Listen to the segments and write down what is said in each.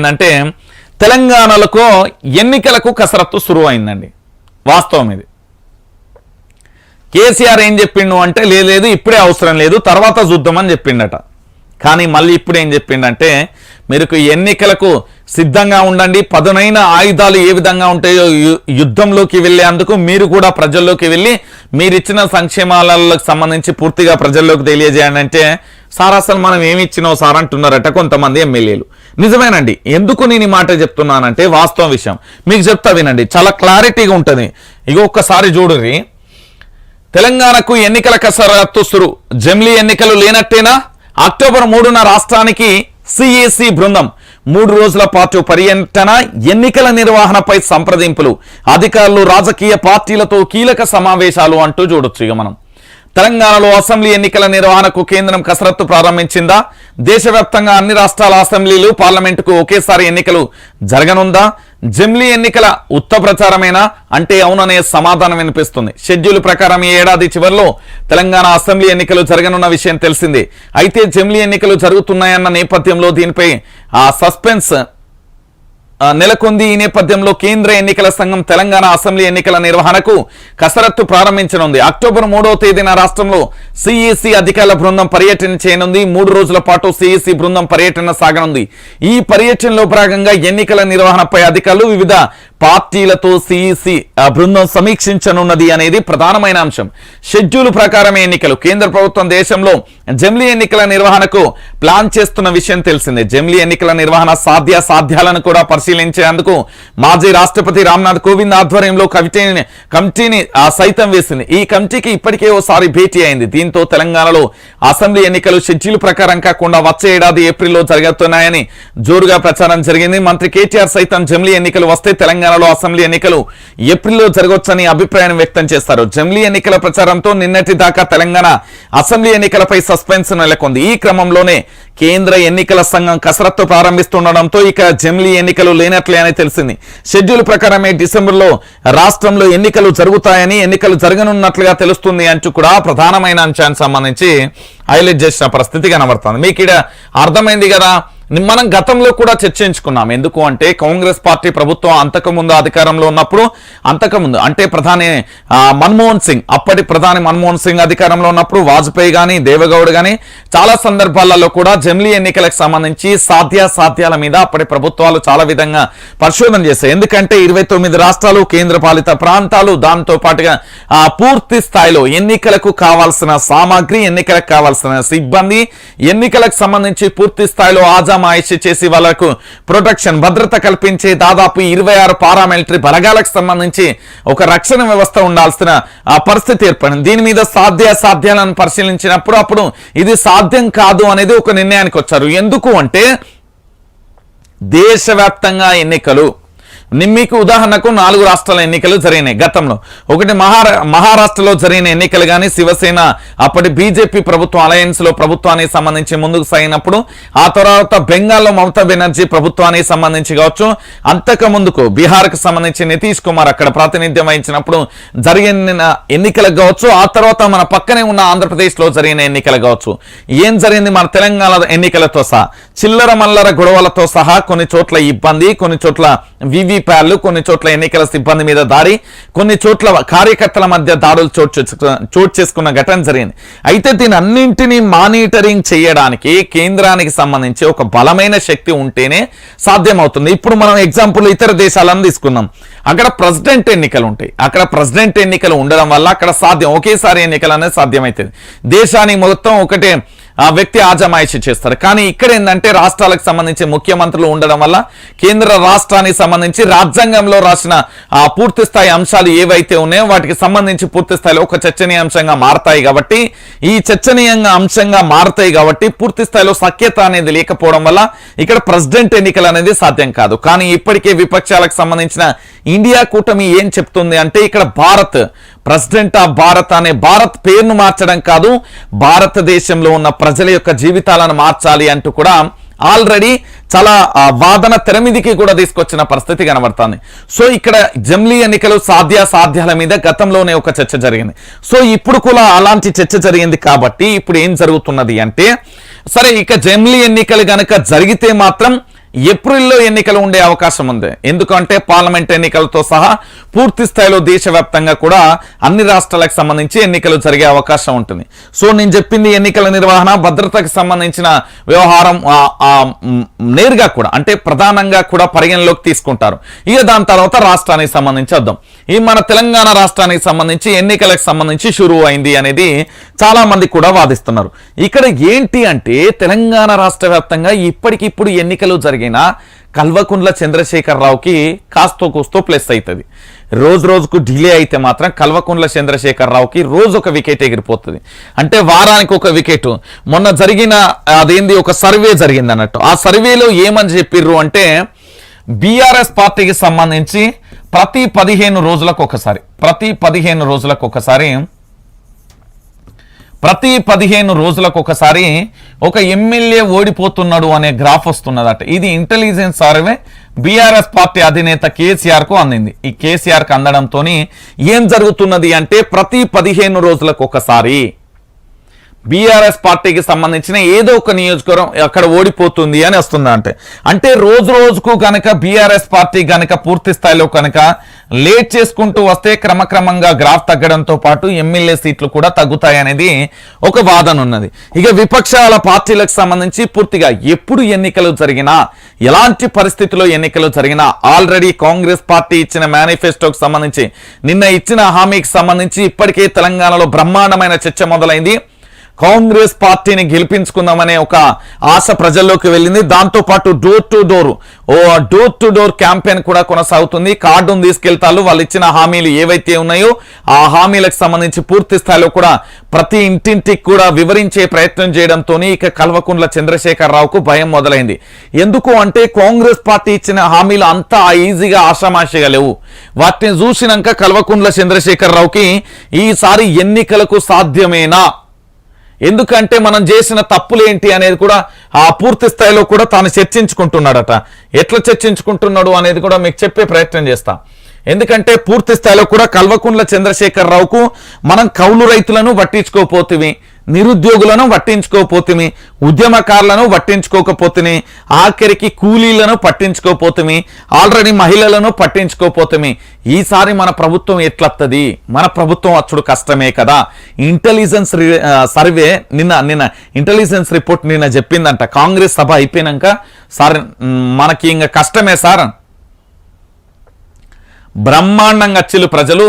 ఏంటంటే తెలంగాణలో ఎన్నికలకు కసరత్తు సురువు అయిందండి. వాస్తవం ఇది. కేసీఆర్ ఏం చెప్పిండు అంటే లేదు ఇప్పుడే అవసరం లేదు తర్వాత చూద్దామని చెప్పిండట. కానీ మళ్ళీ ఇప్పుడు ఏం చెప్పిండంటే మీరు ఎన్నికలకు సిద్ధంగా ఉండండి, పదునైన ఆయుధాలు ఏ విధంగా ఉంటాయో యుద్ధంలోకి వెళ్ళేందుకు మీరు కూడా ప్రజల్లోకి వెళ్ళి మీరు ఇచ్చిన సంక్షేమాలకు సంబంధించి పూర్తిగా ప్రజల్లోకి తెలియజేయండి అంటే సార్ అసలు మనం ఏమి ఇచ్చినావు సార్ అంటున్నారట కొంతమంది ఎమ్మెల్యేలు. నిజమేనండి. ఎందుకు నేను ఈ మాట చెప్తున్నానంటే వాస్తవ విషయం మీకు చెప్తా వినండి, చాలా క్లారిటీగా ఉంటుంది. ఇక ఒక్కసారి చూడుర్రి, తెలంగాణకు ఎన్నికల కసరత్తు సురు, జమిలీ ఎన్నికలు లేనట్టేనా? అక్టోబర్ 3న రాష్ట్రానికి సిఈసి బృందం 3 రోజుల పాటు పర్యటన, ఎన్నికల నిర్వహణపై సంప్రదింపులు, అధికారులు రాజకీయ పార్టీలతో కీలక సమావేశాలు అంటూ చూడొచ్చు. ఇక మనం తెలంగాణలో అసెంబ్లీ ఎన్నికల నిర్వహణకు కేంద్రం కసరత్తు ప్రారంభించిందా? దేశవ్యాప్తంగా అన్ని రాష్ట్రాల అసెంబ్లీలు పార్లమెంటుకు ఒకేసారి ఎన్నికలు జరగనుందా? జమిలీ ఎన్నికల ఉత్త ప్రచారమేనా అంటే అవుననే సమాధానం వినిపిస్తుంది. షెడ్యూల్ ప్రకారం ఈ ఏడాది చివరిలో తెలంగాణ అసెంబ్లీ ఎన్నికలు జరగనున్న విషయం తెలిసిందే. అయితే జమిలీ ఎన్నికలు జరుగుతున్నాయన్న నేపథ్యంలో దీనిపై సస్పెన్స్ నెలకొంది. ఈ నేపథ్యంలో కేంద్ర ఎన్నికల సంఘం తెలంగాణ అసెంబ్లీ ఎన్నికల నిర్వహణకు కసరత్తు ప్రారంభించనుంది. అక్టోబర్ 3వ తేదీన రాష్ట్రంలో సిఈసి అధికారుల బృందం పర్యటన చేయనుంది. 3 రోజుల పాటు సిఈసి బృందం పర్యటన సాగనుంది. ఈ పర్యటనలో భాగంగా ఎన్నికల నిర్వహణపై అధికారులు వివిధ పార్టీలతో సిఈసి బృందం సమీక్షించనున్నది అనేది ప్రధానమైన అంశం. షెడ్యూల్ ప్రకారం ఎన్నికలు, కేంద్ర ప్రభుత్వం దేశంలో జమిలీ ఎన్నికల నిర్వహణకు ప్లాన్ చేస్తున్న విషయం తెలిసిందే. జమిలీ ఎన్నికల నిర్వహణ సాధ్యాలను కూడా పరిశీలించేందుకు మాజీ రాష్ట్రపతి రామ్నాథ్ కోవింద్ ఆధ్వర్యంలో కమిటీని సైతం వేసింది. ఈ కమిటీకి ఇప్పటికే ఓసారి భేటీ అయింది. దీంతో తెలంగాణలో అసెంబ్లీ ఎన్నికలు షెడ్యూల్ ప్రకారం కాకుండా వచ్చే ఏడాది ఏప్రిల్లో జరుగుతున్నాయని జోరుగా ప్రచారం జరిగింది. మంత్రి కేటీఆర్ సైతం జమిలీ ఎన్నికలు వస్తే తెలంగాణలో అసెంబ్లీ ఎన్నికలు ఏప్రిల్లో జరగొచ్చని అభిప్రాయం వ్యక్తం చేస్తారు. జమిలీ ఎన్నికల ప్రచారంతో నిన్నటి దాకా తెలంగాణ అసెంబ్లీ ఎన్నికలపై సస్పెన్స్ నెలకొంది. ఈ క్రమంలోనే కేంద్ర ఎన్నికల సంఘం కసరత్తు ప్రారంభిస్తుండడంతో ఇక జమిలీ ఎన్నికలు లేనట్లే అని తెలిసింది. షెడ్యూల్ ప్రకారమే డిసెంబర్లో రాష్ట్రంలో ఎన్నికలు జరుగుతాయని, ఎన్నికలు జరగనున్నట్లుగా తెలుస్తుంది అంటూ కూడా ప్రధానమైన అంశానికి సంబంధించి హైలైట్ చేసిన పరిస్థితి కనబడుతుంది. మీకు ఇక్కడ అర్థమైంది కదా. మనం గతంలో కూడా చర్చించుకున్నాం. ఎందుకు అంటే కాంగ్రెస్ పార్టీ ప్రభుత్వం అంతకుముందు అధికారంలో ఉన్నప్పుడు, అంతకుముందు అంటే ప్రధాని మన్మోహన్ సింగ్, అప్పటి ప్రధాని మన్మోహన్ సింగ్ అధికారంలో ఉన్నప్పుడు వాజ్పేయి కానీ దేవగౌడ్ కానీ చాలా సందర్భాలలో కూడా జమిలీ ఎన్నికలకు సంబంధించి సాధ్యాల మీద అప్పటి ప్రభుత్వాలు చాలా విధంగా పరిశోధన చేశాయి. ఎందుకంటే 29 రాష్ట్రాలు, కేంద్ర పాలిత ప్రాంతాలు, దాంతో పాటుగా పూర్తి స్థాయిలో ఎన్నికలకు కావాల్సిన సామాగ్రి, ఎన్నికలకు కావాల్సిన సిబ్బంది, ఎన్నికలకు సంబంధించి పూర్తి స్థాయిలో ఆజమాయిషి చేసి వాళ్ళకు ప్రొటెక్షన్, భద్రత కల్పించే దాదాపు 26 పారామిలిటరీ బలగాలకు సంబంధించి ఒక రక్షణ వ్యవస్థ ఉండాల్సిన పరిస్థితి ఏర్పడింది. దీని మీద సాధ్యాలను పరిశీలించినప్పుడు అప్పుడు ఇది సాధ్యం కాదు అనేది ఒక నిర్ణయానికి వచ్చారు. ఎందుకు అంటే దేశవ్యాప్తంగా ఎన్నికలు, మీకు ఉదాహరణకు 4 రాష్ట్రాల ఎన్నికలు జరిగినాయి గతంలో. ఒకటి మహారాష్ట్రలో జరిగిన ఎన్నికలు కానీ శివసేన అప్పటి బీజేపీ ప్రభుత్వం అలయన్స్ లో ప్రభుత్వానికి సంబంధించి ముందుకు సాగినప్పుడు, ఆ తర్వాత బెంగాల్లో మమతా బెనర్జీ ప్రభుత్వానికి సంబంధించి కావచ్చు, అంతకు ముందుకు బీహార్కు సంబంధించి నితీష్ కుమార్ అక్కడ ప్రాతినిధ్యం వహించినప్పుడు జరిగిన ఎన్నికలకు కావచ్చు, ఆ తర్వాత మన పక్కనే ఉన్న ఆంధ్రప్రదేశ్ లో జరిగిన ఎన్నికలు కావచ్చు. ఏం జరిగింది? మన తెలంగాణ ఎన్నికలతో సహా చిల్లర మల్లర గొడవలతో సహా కొన్ని చోట్ల ఇబ్బంది, కొన్ని చోట్ల వివిప్యాట్లు, కొన్ని చోట్ల ఎన్నికల సిబ్బంది మీద దాడి, కొన్ని చోట్ల కార్యకర్తల మధ్య దాడులు చోటు చేసుకున్న ఘటన జరిగింది. అయితే దీని అన్నింటినీ మానిటరింగ్ చేయడానికి కేంద్రానికి సంబంధించి ఒక బలమైన శక్తి ఉంటేనే సాధ్యమవుతుంది. ఇప్పుడు మనం ఎగ్జాంపుల్ ఇతర దేశాలను తీసుకున్నాం. అక్కడ ప్రెసిడెంట్ ఎన్నికలు ఉంటాయి. అక్కడ ప్రెసిడెంట్ ఎన్నికలు ఉండడం వల్ల అక్కడ సాధ్యం, ఒకేసారి ఎన్నికలు అనేది సాధ్యమవుతుంది. దేశానికి మొత్తం ఒకటే వ్యక్తి ఆజమాయిషీ చేస్తారు. కానీ ఇక్కడ ఏంటంటే రాష్ట్రాలకు సంబంధించి ముఖ్యమంత్రులు ఉండడం వల్ల కేంద్ర రాష్ట్రానికి సంబంధించి రాజ్యాంగంలో రాసిన పూర్తి స్థాయి అంశాలు ఏవైతే ఉన్నాయో వాటికి సంబంధించి పూర్తి స్థాయిలో ఒక చర్చనీయాంశంగా మారతాయి. కాబట్టి ఈ చర్చనీయంగా అంశంగా మారతాయి కాబట్టి పూర్తి స్థాయిలో సఖ్యత అనేది లేకపోవడం వల్ల ఇక్కడ ప్రెసిడెంట్ ఎన్నికలు అనేది సాధ్యం కాదు. కానీ ఇప్పటికే విపక్షాలకు సంబంధించిన ఇండియా కూటమి ఏం చెప్తుంది అంటే ఇక్కడ భారత్, ప్రెసిడెంట్ ఆఫ్ భారత్ అనే భారత్ పేరును మార్చడం కాదు, భారతదేశంలో ఉన్న ప్రజల యొక్క జీవితాలను మార్చాలి అంటూ కూడా ఆల్రెడీ చాలా వాదన తెరమిదికి కూడా తీసుకొచ్చిన పరిస్థితి కనబడుతుంది. సో ఇక్కడ జమిలీ ఎన్నికలు సాధ్యాల మీద గతంలోనే ఒక చర్చ జరిగింది. సో ఇప్పుడు కూడా అలాంటి చర్చ జరిగింది. కాబట్టి ఇప్పుడు ఏం జరుగుతున్నది అంటే, సరే ఇక జమిలీ ఎన్నికలు గనక జరిగితే మాత్రం ఏప్రిల్లో ఎన్నికలు ఉండే అవకాశం ఉంది. ఎందుకంటే పార్లమెంట్ ఎన్నికలతో సహా పూర్తి స్థాయిలో దేశవ్యాప్తంగా కూడా అన్ని రాష్ట్రాలకు సంబంధించి ఎన్నికలు జరిగే అవకాశం ఉంటుంది. సో నేను చెప్పింది ఎన్నికల నిర్వహణ, భద్రతకు సంబంధించిన వ్యవహారం నేరుగా కూడా అంటే ప్రధానంగా కూడా పరిగణలోకి తీసుకుంటారు. ఇక దాని తర్వాత రాష్ట్రానికి సంబంధించి వద్దాం. ఈ మన తెలంగాణ రాష్ట్రానికి సంబంధించి ఎన్నికలకు సంబంధించి షురూ అయింది అనేది చాలా మంది కూడా వాదిస్తున్నారు. ఇక్కడ ఏంటి అంటే తెలంగాణ రాష్ట్ర వ్యాప్తంగా ఇప్పటికిప్పుడు ఎన్నికలు జరిగిన కల్వకుంట్ల చంద్రశేఖరరావుకి కాస్తో కూస్తో ప్లస్ అవుతుంది. రోజు రోజుకు డిలే అయితే మాత్రం కల్వకుంట్ల చంద్రశేఖరరావుకి రోజు ఒక వికెట్ ఎగిరిపోతుంది. అంటే వారానికి ఒక వికెట్. మొన్న జరిగిన అదేంది ఒక సర్వే జరిగింది అన్నట్టు. ఆ సర్వేలో ఏమని చెప్పిర్రు అంటే బీఆర్ఎస్ పార్టీకి సంబంధించి ప్రతి 15 రోజులకు ఒకసారి ఒక ఎమ్మెల్యే ఓడిపోతున్నాడు అనే గ్రాఫ్ వస్తున్నదట. ఇది ఇంటెలిజెన్స్ సర్వే బీఆర్ఎస్ పార్టీ అధినేత కేసీఆర్ కు అందింది. ఈ కేసీఆర్ కు అందడంతో ఏం జరుగుతున్నది అంటే ప్రతి 15 రోజులకు ఒకసారి బీఆర్ఎస్ పార్టీకి సంబంధించిన ఏదో ఒక నియోజకవర్గం అక్కడ ఓడిపోతుంది అని వస్తుంది. అంటే రోజు రోజుకు కనుక బీఆర్ఎస్ పార్టీ కనుక పూర్తి స్థాయిలో కనుక లేట్ చేసుకుంటూ వస్తే క్రమక్రమంగా గ్రాఫ్ తగ్గడంతో పాటు ఎమ్మెల్యే సీట్లు కూడా తగ్గుతాయి అనేది ఒక వాదన ఉన్నది. ఇక విపక్షాల పార్టీలకు సంబంధించి పూర్తిగా ఎప్పుడు ఎన్నికలు జరిగినా ఎలాంటి పరిస్థితుల్లో ఎన్నికలు జరిగినా ఆల్రెడీ కాంగ్రెస్ పార్టీ ఇచ్చిన మేనిఫెస్టోకి సంబంధించి నిన్న ఇచ్చిన హామీకి సంబంధించి ఇప్పటికే తెలంగాణలో బ్రహ్మాండమైన చర్చ మొదలైంది. కాంగ్రెస్ పార్టీని గెలిపించుకుందామనే ఒక ఆశ ప్రజల్లోకి వెళ్ళింది. దాంతో పాటు డోర్ టు డోర్ క్యాంపెయిన్ కూడా కొనసాగుతుంది. కార్డును తీసుకెళ్తారు. వాళ్ళు ఇచ్చిన హామీలు ఏవైతే ఉన్నాయో ఆ హామీలకు సంబంధించి పూర్తి స్థాయిలో కూడా ప్రతి ఇంటింటికి కూడా వివరించే ప్రయత్నం చేయడంతో ఇక కల్వకుంట్ల చంద్రశేఖరరావుకు భయం మొదలైంది. ఎందుకు అంటే కాంగ్రెస్ పార్టీ ఇచ్చిన హామీలు అంతా ఈజీగా ఆషామాషిగా లేవు. వాటిని చూసినాక కల్వకుంట్ల చంద్రశేఖరరావుకి ఈసారి ఎన్నికలకు సాధ్యమేనా, ఎందుకంటే మనం చేసిన తప్పులేంటి అనేది కూడా ఆ పూర్తి స్థాయిలో కూడా తాను చర్చించుకుంటున్నాడట. ఎట్లా చర్చించుకుంటున్నాడు అనేది కూడా మీకు చెప్పే ప్రయత్నం చేస్తా. ఎందుకంటే పూర్తి స్థాయిలో కూడా కల్వకుంట్ల చంద్రశేఖరరావుకు మనం కౌలు రైతులను పట్టించుకోపోతుంది, నిరుద్యోగులను పట్టించుకోపోతుంది, ఉద్యమకారులను పట్టించుకోకపోతుంది, ఆఖరికి కూలీలను పట్టించుకోపోతుంది, ఆల్రెడీ మహిళలను పట్టించుకోపోతుంది. ఈసారి మన ప్రభుత్వం ఎట్లత్తది, మన ప్రభుత్వం వచ్చుడు కష్టమే కదా. ఇంటెలిజెన్స్ సర్వే నిన్న ఇంటెలిజెన్స్ రిపోర్ట్ నిన్న చెప్పిందంట. కాంగ్రెస్ సభ అయిపోయినాక సార్ మనకి ఇంకా కష్టమే సార్, బ్రహ్మాండంగా చిల్లు ప్రజలు,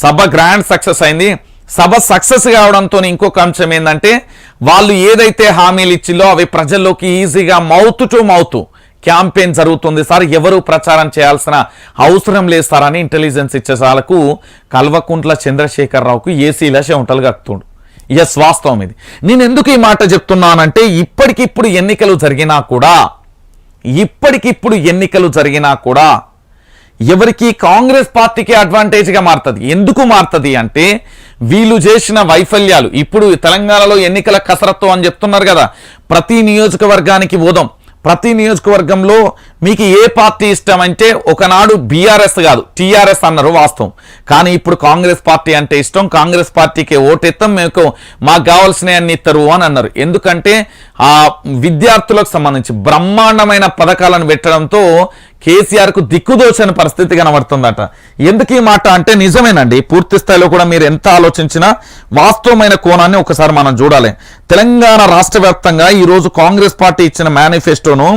సభ గ్రాండ్ సక్సెస్ అయింది. సభ సక్సెస్ కావడంతో ఇంకొక అంశం ఏంటంటే వాళ్ళు ఏదైతే హామీలు ఇచ్చిలో అవి ప్రజల్లోకి ఈజీగా మౌత్ టు మౌత్ క్యాంపెయిన్ జరుగుతుంది సార్, ఎవరు ప్రచారం చేయాల్సిన అవసరం లేదు సార్ అని ఇంటెలిజెన్స్ ఇచ్చేసాలకు కల్వకుంట్ల చంద్రశేఖరరావుకు ఏసీల చెమటలు కక్కుతుండు. ఎస్, వాస్తవం ఇది. నేను ఎందుకు ఈ మాట చెప్తున్నానంటే ఇప్పటికిప్పుడు ఎన్నికలు జరిగినా కూడా ఎవరికి కాంగ్రెస్ పార్టీకి అడ్వాంటేజ్గా మారుతుంది. ఎందుకు మారుతుంది అంటే వీళ్ళు చేసిన వైఫల్యాలు. ఇప్పుడు తెలంగాణలో ఎన్నికల కసరత్తు అని చెప్తున్నారు కదా, ప్రతి నియోజకవర్గానికి పోదాం. ప్రతి నియోజకవర్గంలో మీకు ఏ పార్టీ ఇష్టం అంటే ఒకనాడు బీఆర్ఎస్ కాదు టీఆర్ఎస్ అన్నారు వాస్తవం. కానీ ఇప్పుడు కాంగ్రెస్ పార్టీ అంటే ఇష్టం, కాంగ్రెస్ పార్టీకి ఓటెత్తాం, మాకు కావాల్సినవి అన్ని ఇస్తారు అని అన్నారు. ఎందుకంటే ఆ విద్యార్థులకు సంబంధించి బ్రహ్మాండమైన పథకాలను పెట్టడంతో కేసీఆర్కు దిక్కుదోచని పరిస్థితి కనబడుతుందట. ఎందుకు ఈ మాట అంటే నిజమేనండి, పూర్తి స్థాయిలో కూడా మీరు ఎంత ఆలోచించినా వాస్తవమైన కోణాన్ని ఒకసారి మనం చూడాలి. తెలంగాణ రాష్ట్ర వ్యాప్తంగా ఈరోజు కాంగ్రెస్ పార్టీ ఇచ్చిన మేనిఫెస్టోను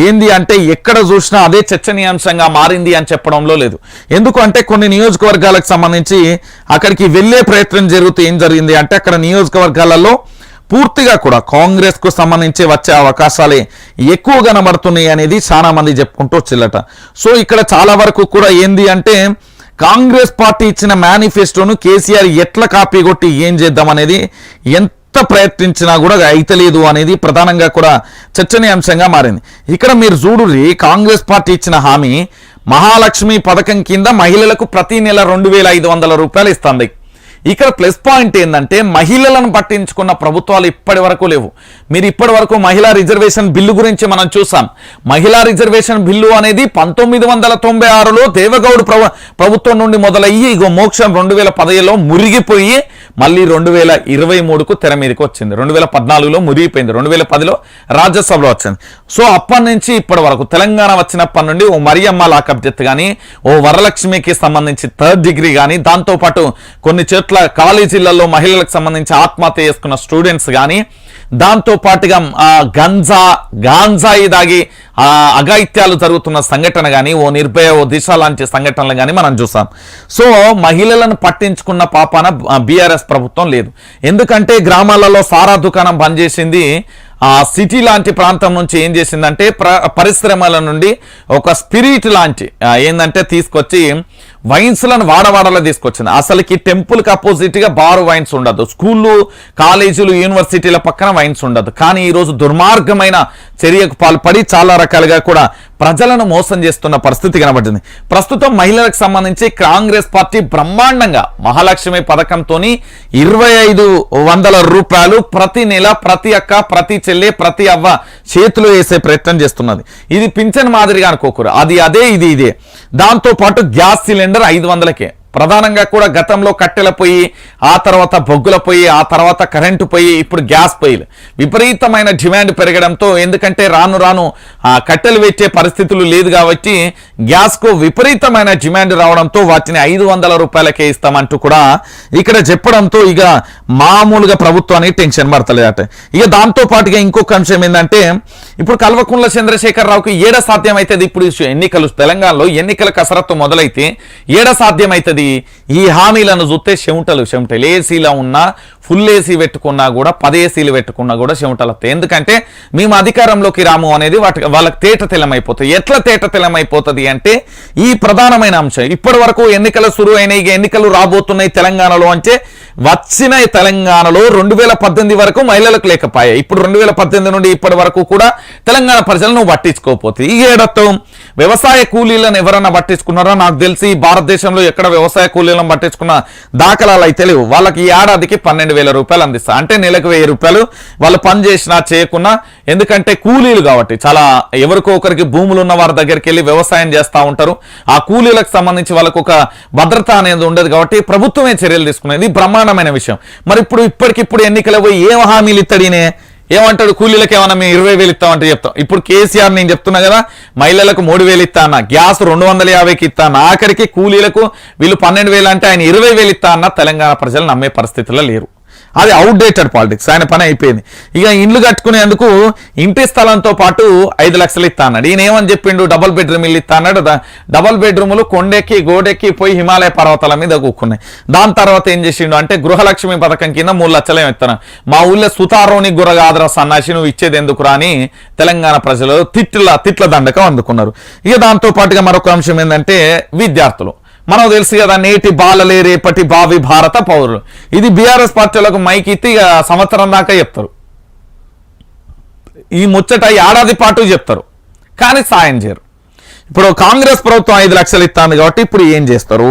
ఏంది అంటే ఎక్కడ చూసినా అదే చర్చనీయాంశంగా మారింది అని చెప్పడంలో లేదు. ఎందుకు అంటే కొన్ని నియోజకవర్గాలకు సంబంధించి అక్కడికి వెళ్ళే ప్రయత్నం జరుగుతూ ఏం జరిగింది అంటే అక్కడ నియోజకవర్గాలలో పూర్తిగా కూడా కాంగ్రెస్ కు సంబంధించి వచ్చే అవకాశాలే ఎక్కువ కనబడుతున్నాయి అనేది చాలా మంది చెప్పుకుంటూ వచ్చిల్లట. సో ఇక్కడ చాలా వరకు కూడా ఏంది అంటే కాంగ్రెస్ పార్టీ ఇచ్చిన మేనిఫెస్టోను కేసీఆర్ ఎట్లా కాపీ కొట్టి ఏం చేద్దాం అనేది ఎంత ప్రయత్నించినా కూడా అయితలేదు అనేది ప్రధానంగా కూడా చర్చనీయాంశంగా మారింది. ఇక్కడ మీరు చూడుర్రి, కాంగ్రెస్ పార్టీ ఇచ్చిన హామీ మహాలక్ష్మి పథకం కింద మహిళలకు ప్రతి నెల 2500 రూపాయలు ఇస్తుంది. ఇక్కడ ప్లస్ పాయింట్ ఏంటంటే మహిళలను పట్టించుకున్న ప్రభుత్వాలు ఇప్పటి వరకు లేవు. మీరు ఇప్పటి వరకు మహిళా రిజర్వేషన్ బిల్లు గురించి మనం చూసాం. మహిళా రిజర్వేషన్ బిల్లు అనేది 1996లో దేవగౌడ్ ప్రభుత్వం నుండి మొదలయ్యి ఇగో మోక్షం 2017లో మురిగిపోయి మళ్ళీ 2023కు తెర మీదకి వచ్చింది. 2014లో మురిగిపోయింది, 2010లో రాజ్యసభలో వచ్చింది. సో అప్పటి నుంచి ఇప్పటి వరకు తెలంగాణ వచ్చినప్పటి నుండి ఓ మరియమ్మ లాకప్ డెత్ కానీ, ఓ వరలక్ష్మికి సంబంధించి 3rd డిగ్రీ కానీ, దాంతోపాటు కొన్ని చోట్ల కాలేజీలలో మహిళలకు సంబంధించి ఆత్మహత్య చేసుకున్న స్టూడెంట్స్ కానీ, దాంతో పాటుగా గాంజాయి దాగి అఘాయిత్యాలు జరుగుతున్న సంఘటన కానీ, ఓ నిర్భయ, ఓ దిశ లాంటి సంఘటనలు కానీ మనం చూసాం. సో మహిళలను పట్టించుకున్న పాపాన బీఆర్ఎస్ ప్రభుత్వం లేదు. ఎందుకంటే గ్రామాలలో సారా దుకాణం బంద్ చేసింది. సిటీ లాంటి ప్రాంతం నుంచి ఏం చేసిందంటే పరిశ్రమల నుండి ఒక స్పిరిట్ లాంటి ఏంటంటే తీసుకొచ్చి వైన్స్లను వాడవాడలో తీసుకొచ్చింది. అసలుకి టెంపుల్కి అపోజిట్గా బార్ వైన్స్ ఉండదు, స్కూళ్ళు, కాలేజీలు, యూనివర్సిటీల పక్కన వైన్స్ ఉండదు. కానీ ఈరోజు దుర్మార్గమైన చర్యకు పాల్పడి చాలా రకాలుగా కూడా ప్రజలను మోసం చేస్తున్న పరిస్థితి కనబడుతుంది. ప్రస్తుతం మహిళలకు సంబంధించి కాంగ్రెస్ పార్టీ బ్రహ్మాండంగా మహాలక్ష్మి పథకంతో 2500 రూపాయలు ప్రతి నెల ప్రతి అక్క, ప్రతి చెల్లె, ప్రతి అవ్వ చేతులు వేసే ప్రయత్నం చేస్తున్నది. ఇది పింఛన్ మాదిరిగా అనుకోకూడదు, అది అదే ఇది ఇదే. దాంతో పాటు గ్యాస్ సిలిండర్ 500కే. ప్రధానంగా కూడా గతంలో కట్టెల పొయ్యి, ఆ తర్వాత బొగ్గుల పొయ్యి, ఆ తర్వాత కరెంటు పొయ్యి, ఇప్పుడు గ్యాస్ పొయ్యిలు విపరీతమైన డిమాండ్ పెరగడంతో, ఎందుకంటే రాను రాను కట్టెలు పెట్టే పరిస్థితులు లేదు కాబట్టి గ్యాస్కు విపరీతమైన డిమాండ్ రావడంతో వాటిని 500 రూపాయలకే ఇస్తామంటూ కూడా ఇక్కడ చెప్పడంతో ఇక మామూలుగా ప్రభుత్వానికి టెన్షన్ పడతలేదట. ఇక దాంతో పాటుగా ఇంకొక అంశం ఏంటంటే, ఇప్పుడు కల్వకుంట్ల చంద్రశేఖరరావుకి ఏడ సాధ్యమవుతుంది? ఇప్పుడు ఎన్నికలు, తెలంగాణలో ఎన్నికల కసరత్తు మొదలైతే ఏడ సాధ్యమవుతుంది? ఈ హామీలను చూస్తే చెమటలు ఏసీలో ఉన్నా, ఫుల్ ఏసీ పెట్టుకున్నా కూడా, 10 ఏసీలు పెట్టుకున్నా కూడా చెమటలు వస్తాయి. ఎందుకంటే మేము అధికారంలోకి రాము అనేది వాళ్ళకి తేట తెల్లమైపోతుంది. ఎట్లా తేట తెల్లమైపోతుంది అంటే ఈ ప్రధానమైన అంశం. ఇప్పటి వరకు ఎన్నికలు సురు అయినాయి, ఎన్నికలు రాబోతున్నాయి తెలంగాణలో అంటే వచ్చిన తెలంగాణలో 2018 వరకు మహిళలకు లేకపోయాయి. ఇప్పుడు 2018 నుండి ఇప్పటి వరకు కూడా తెలంగాణ ప్రజలను పట్టించుకోకపోతే ఈ ఏడతో వ్యవసాయ కూలీలను ఎవరన్నా పట్టించుకున్నారో నాకు తెలిసి భారతదేశంలో ఎక్కడ వ్యవసాయ కూలీలను పట్టించుకున్న దాఖలాలు అయితే లేవు. వాళ్ళకి ఈ ఏడాదికి 12,000 రూపాయలు అందిస్తారు. అంటే నెలకు 1000 రూపాయలు వాళ్ళు పని చేసినా చేయకున్నా, ఎందుకంటే కూలీలు కాబట్టి చాలా ఎవరికో ఒకరికి భూములు ఉన్న వారి దగ్గరికి వెళ్ళి వ్యవసాయం చేస్తూ ఉంటారు. ఆ కూలీలకు సంబంధించి వాళ్ళకు ఒక భద్రత అనేది ఉండదు కాబట్టి ప్రభుత్వమే చర్యలు తీసుకునేది బ్రహ్మాండమైన విషయం. మరి ఇప్పుడు ఇప్పటికిప్పుడు ఎన్నికలు పోయి ఏం హామీలు ఇస్తాడీనే? ఏమంటాడు? కూలీలకు ఏమన్నా మేము 20,000 ఇస్తామంటే చెప్తాం. ఇప్పుడు కేసీఆర్ నేను చెప్తున్నా కదా, మహిళలకు 3,000 ఇస్తా అన్న, గ్యాస్ 250కి ఇస్తా అన్న, ఆఖరికి కూలీలకు వీళ్ళు 12,000 అంటే ఆయన 20,000 ఇస్తా అన్న తెలంగాణ ప్రజలు నమ్మే పరిస్థితుల్లో లేరు. అది అవుట్డేటెడ్ పాలిటిక్స్. ఆయన పని అయిపోయింది. ఇక ఇండ్లు కట్టుకునేందుకు ఇంటి స్థలంతో పాటు 5 లక్షలు ఇస్తా అన్నాడు. ఈయన ఏమని చెప్పిండు? డబుల్ బెడ్రూమ్ ఇల్లు ఇస్తా అన్నాడు. డబుల్ బెడ్రూములు కొండెక్కి గోడెక్కి పోయి హిమాలయ పర్వతాల మీద కూక్కున్నాయి. దాని తర్వాత ఏం చేసిండు అంటే గృహలక్ష్మి పథకం కింద 3 లక్షలు ఇస్తాను. మా ఊళ్ళో సుతారోని గుర్ర కాదురా సన్నాసి, నువ్వు ఇచ్చేది ఎందుకురా అని తెలంగాణ ప్రజలు తిట్ల దండకం అందుకున్నారు. ఇక దాంతో పాటుగా మరొక అంశం ఏంటంటే విద్యార్థులు. మనకు తెలుసు కదా, నేటి బాలలే రేపటి భావి భారత పౌరులు. ఇది బీఆర్ఎస్ పార్టీలకు మైకి ఇస్తే ఇక సంవత్సరం దాకా చెప్తారు. ఈ ముచ్చట ఏడాది పాటు చెప్తారు కానీ సాయం చేయరు. ఇప్పుడు కాంగ్రెస్ ప్రభుత్వం 5 లక్షలు ఇస్తుంది కాబట్టి ఇప్పుడు ఏం చేస్తారు?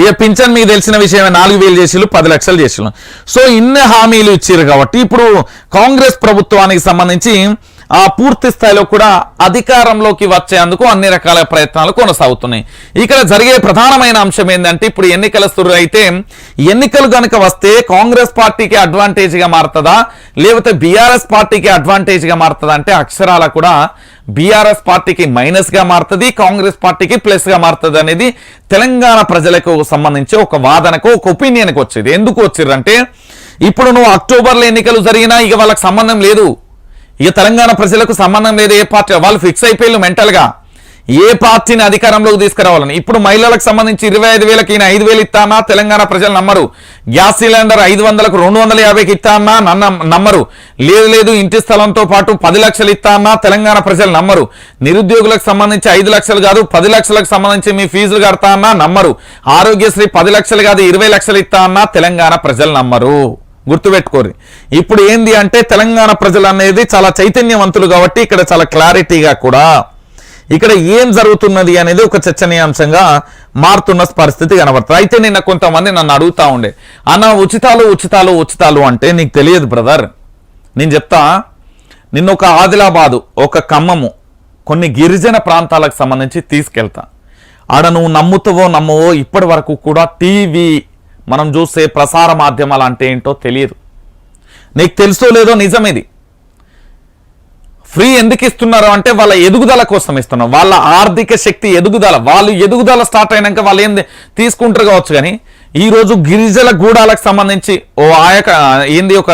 ఇక పింఛన్ మీకు తెలిసిన విషయమే, 4,000 చేసిళ్ళు, 10 లక్షలు చేసిళ్ళు. సో ఇన్ని హామీలు ఇచ్చారు కాబట్టి ఇప్పుడు కాంగ్రెస్ ప్రభుత్వానికి సంబంధించి పూర్తి స్థాయిలో కూడా అధికారంలోకి వచ్చేందుకు అన్ని రకాల ప్రయత్నాలు కొనసాగుతున్నాయి. ఇక్కడ జరిగే ప్రధానమైన అంశం ఏంటంటే, ఇప్పుడు ఎన్నికల సురు అయితే ఎన్నికలు కనుక వస్తే కాంగ్రెస్ పార్టీకి అడ్వాంటేజ్గా మారుతుందా లేకపోతే బీఆర్ఎస్ పార్టీకి అడ్వాంటేజ్గా మారుతుందా అంటే అక్షరాల కూడా బీఆర్ఎస్ పార్టీకి మైనస్గా మారుతుంది, కాంగ్రెస్ పార్టీకి ప్లస్గా మారుతుంది అనేది తెలంగాణ ప్రజలకు సంబంధించి ఒక వాదనకు, ఒక ఒపీనియన్కి వచ్చేది. ఎందుకు వచ్చిర్రంటే, ఇప్పుడు నువ్వు అక్టోబర్లో ఎన్నికలు జరిగినా ఇక వాళ్ళకి సంబంధం లేదు. ఇక తెలంగాణ ప్రజలకు సంబంధం లేదు ఏ పార్టీ, వాళ్ళు ఫిక్స్ అయిపోయారు మెంటల్గా ఏ పార్టీని అధికారంలోకి తీసుకురావాలని. ఇప్పుడు మహిళలకు సంబంధించి 25,000కి ఈయన 5,000 ఇస్తానా తెలంగాణ ప్రజలు నమ్మరు. గ్యాస్ సిలిండర్ 500కు 250కి ఇస్తానా నమ్మరు. లేదు ఇంటి స్థలంతో పాటు 10 లక్షలు ఇస్తానా తెలంగాణ ప్రజలు నమ్మరు. నిరుద్యోగులకు సంబంధించి 5 లక్షలు కాదు 10 లక్షలకు సంబంధించి మీ ఫీజులు కడతా అన్నా నమ్మరు. ఆరోగ్యశ్రీ 10 లక్షలు కాదు 20 లక్షలు ఇస్తా అన్నా తెలంగాణ ప్రజలు నమ్మరు. గుర్తుపెట్టుకోరు. ఇప్పుడు ఏంది అంటే తెలంగాణ ప్రజలు అనేది చాలా చైతన్యవంతులు కాబట్టి ఇక్కడ చాలా క్లారిటీగా కూడా ఇక్కడ ఏం జరుగుతున్నది అనేది ఒక చర్చనీయాంశంగా మారుతున్న పరిస్థితి కనబడుతుంది. అయితే నిన్న కొంతమంది నన్ను అడుగుతా ఉండే, అన్న ఉచితాలు అంటే నీకు తెలియదు బ్రదర్, నేను చెప్తా. నిన్న ఒక ఆదిలాబాదు, ఒక ఖమ్మము, కొన్ని గిరిజన ప్రాంతాలకు సంబంధించి తీసుకెళ్తా. ఆడ నువ్వు నమ్ముతావో నమ్మవో ఇప్పటి వరకు కూడా టీవీ మనం చూసే ప్రసార మాధ్యమాలు అంటే ఏంటో తెలియదు. నీకు తెలుసో లేదో నిజం ఇది. ఫ్రీ ఎందుకు ఇస్తున్నారు అంటే వాళ్ళ ఎదుగుదల కోసం ఇస్తున్నారు, వాళ్ళ ఆర్థిక శక్తి ఎదుగుదల. వాళ్ళు ఎదుగుదల స్టార్ట్ అయినాక వాళ్ళు ఏంది తీసుకుంటారు కావచ్చు, కానీ ఈరోజు గిరిజల గూడాలకు సంబంధించి ఏంది ఒక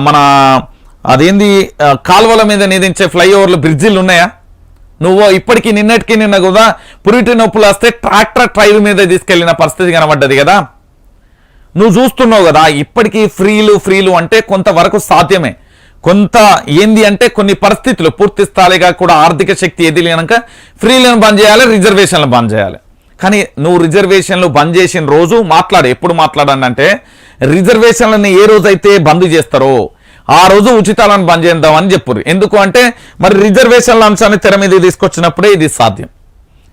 మన అదేంది కాలువల మీద నిధించే ఫ్లైఓవర్లు బ్రిడ్జిలు ఉన్నాయా? నువ్వు ఇప్పటికీ నిన్నటికి నిన్న కూడా పురిటి నొప్పులు వస్తే ట్రాక్టర్ ట్రైల్ మీద తీసుకెళ్లిన పరిస్థితి కనబడ్డది కదా. నువ్వు చూస్తున్నావు కదా. ఇప్పటికీ ఫ్రీలు అంటే కొంతవరకు సాధ్యమే. కొంత ఏంది అంటే కొన్ని పరిస్థితులు పూర్తి స్థాయిగా కూడా ఆర్థిక శక్తి ఎదిలినాక ఫ్రీలను బంద్ చేయాలి, రిజర్వేషన్లు బంద్ చేయాలి. కానీ నువ్వు రిజర్వేషన్లు బంద్ చేసిన రోజు ఎప్పుడు మాట్లాడానంటే రిజర్వేషన్లని ఏ రోజైతే బంద్ చేస్తారో ఆ రోజు ఉచితాలను బంద్ చేద్దామని చెప్పారు. ఎందుకు అంటే మరి రిజర్వేషన్ల అంశాన్ని తెర మీద తీసుకొచ్చినప్పుడే ఇది సాధ్యం.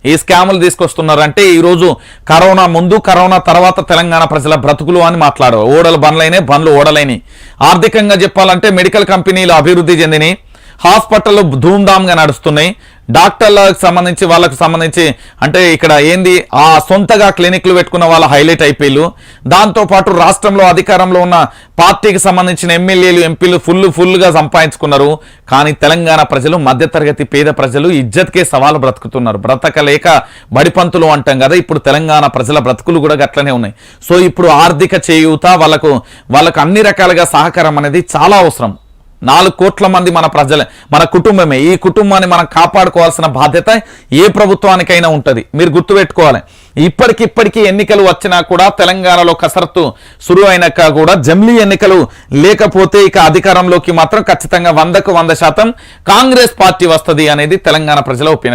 ఈ స్కాములు తీసుకొస్తున్నారంటే ఈరోజు కరోనా ముందు కరోనా తర్వాత తెలంగాణ ప్రజల బ్రతుకులు అని మాట్లాడవు. ఓడలు బండ్లైనాయి, బండ్లు ఓడలైనాయి. ఆర్థికంగా చెప్పాలంటే మెడికల్ కంపెనీలు అభివృద్ధి చెందినాయి, హాస్పిటల్ ధూమ్ధామ్గా నడుస్తున్నాయి. డాక్టర్లకు సంబంధించి వాళ్ళకు సంబంధించి అంటే ఇక్కడ ఏంది సొంతగా క్లినిక్లు పెట్టుకున్న వాళ్ళ హైలైట్ అయిపోయిలు. దాంతోపాటు రాష్ట్రంలో అధికారంలో ఉన్న పార్టీకి సంబంధించిన ఎమ్మెల్యేలు ఎంపీలు ఫుల్గా సంపాదించుకున్నారు. కానీ తెలంగాణ ప్రజలు మధ్యతరగతి పేద ప్రజలు ఇజ్జత్కే సవాలు బ్రతుకుతున్నారు. బ్రతకలేక బడిపంతులు అంటాం కదా, ఇప్పుడు తెలంగాణ ప్రజల బ్రతుకులు కూడా గట్లనే ఉన్నాయి. సో ఇప్పుడు ఆర్థిక చేయూత వాళ్ళకు అన్ని రకాలుగా సహకారం అనేది చాలా అవసరం. 4 కోట్ల మంది మన కుటుంబమే. ఈ కుటుంబాన్ని మనం కాపాడుకోవాల్సిన బాధ్యత ఏ ప్రభుత్వానికైనా ఉంటుంది. మీరు గుర్తుపెట్టుకోవాలి. ఇప్పటికిప్పటికీ ఎన్నికలు వచ్చినా కూడా తెలంగాణలో కసరత్తు సురువు అయినాక కూడా జమిలీ ఎన్నికలు లేకపోతే ఇక అధికారంలోకి మాత్రం ఖచ్చితంగా 100% కాంగ్రెస్ పార్టీ వస్తుంది అనేది తెలంగాణ ప్రజల ఒపీనియన్.